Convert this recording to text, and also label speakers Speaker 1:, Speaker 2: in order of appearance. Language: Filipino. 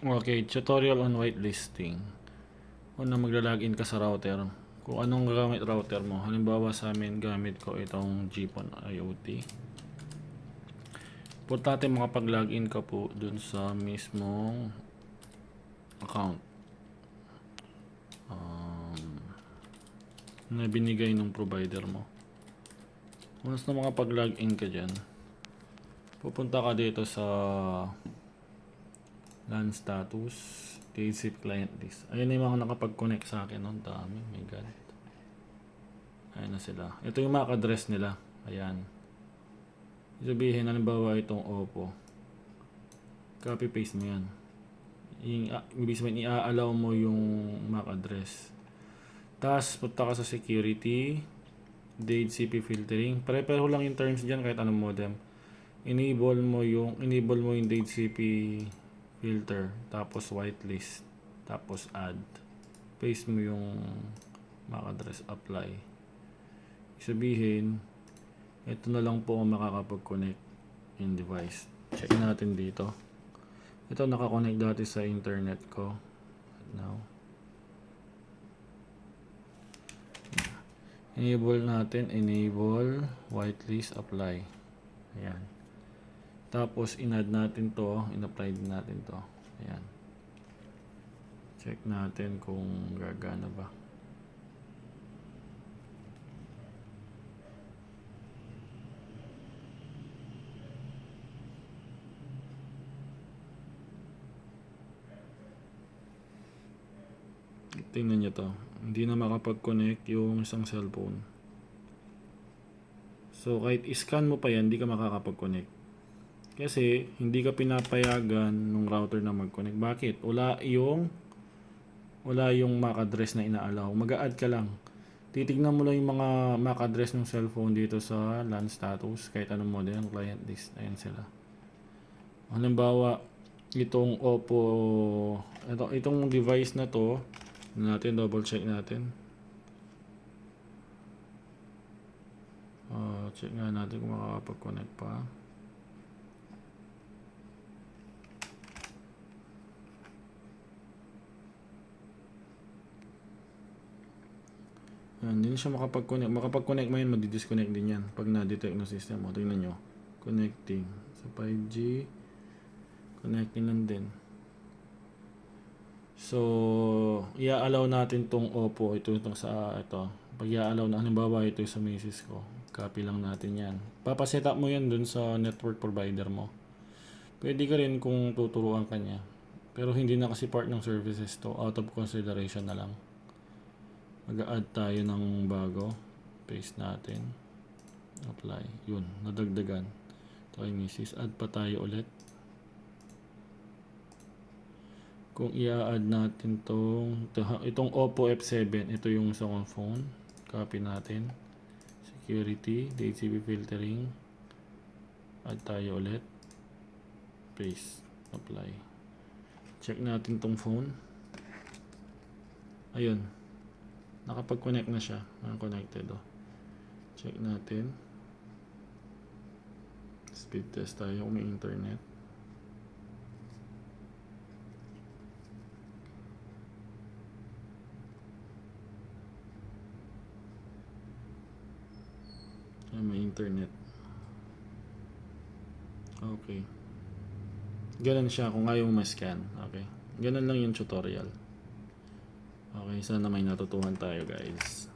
Speaker 1: Okay, tutorial on whitelisting. Una magla-login ka sa router. Kung anong gamit router mo. Halimbawa sa amin gamit ko itong GPON IoT. Importante makapag-login ka po dun sa mismong account na binigay ng provider mo. Once na makapag-login ka dyan, pupunta ka dito sa LAN status, TCP client list. Ayan na yung mga nakapag-connect sa akin. Ang dami, my god. Ayan na sila. Ito yung MAC address nila. Ayan. Sabihin, halimbawa itong Oppo. Copy paste mo yan. Ibig sabihin, i-allow mo yung MAC address. Tapos, punta ka sa security, DHCP filtering. Pare-pareho lang yung terms dyan kahit anong modem. Enable mo yung DHCP filter, tapos whitelist, tapos add. Paste mo yung MAC address, apply. Sabihin, ito na lang po ang makakapag-connect in device. Check natin dito. Ito nakakonect dati sa internet ko. Now, enable natin, enable, whitelist, apply. Ayan. Tapos, in-add natin to, in-apply din natin to. Ayan. Check natin kung gagana ba. Tingnan nyo to. Hindi na makapag-connect yung isang cellphone. So, kahit iscan mo pa yan, hindi ka makakapag-connect. Kasi, hindi ka pinapayagan ng router na mag-connect. Bakit? Wala yung MAC address na ina-allow. Mag-a-add ka lang. Titignan mo lang yung mga MAC address ng cellphone dito sa LAN status. Kahit anong model ng client list. Ayan sila. Halimbawa, itong Oppo, itong device na to, natin double check natin. Check nga natin kung makakapag-connect pa. Hindi na siya makapag-connect. Makapag-connect mo yun, madi-disconnect din yan pag na-detect ng system mo. Tingnan nyo. Connecting. Sa 5G, connecting lang din. So, i-allow natin tong Oppo. Ito sa ito. Pag i-allow na, halimbawa ito sa misis ko. Copy lang natin yan. Papaset up mo yan dun sa network provider mo. Pwede ka rin kung tuturuan ka niya. Pero hindi na kasi part ng services to. Out of consideration na lang. Mag-add tayo ng bago. Paste natin. Apply. Yun. Nadagdagan. Ito ay misis. Add pa tayo ulit. Kung i-add natin itong Oppo F7, ito yung sa phone. Copy natin. Security, DHCP filtering. Add tayo ulit. Paste. Apply. Check natin tong phone. Ayun. Nakapag-connect na siya. Connected. Check natin. Speed test tayo kung may internet. May internet. Okay. Ganun siya kung ayaw mo ma-scan. Okay. Ganun lang yung tutorial. Okay, sana may natutuhan tayo guys.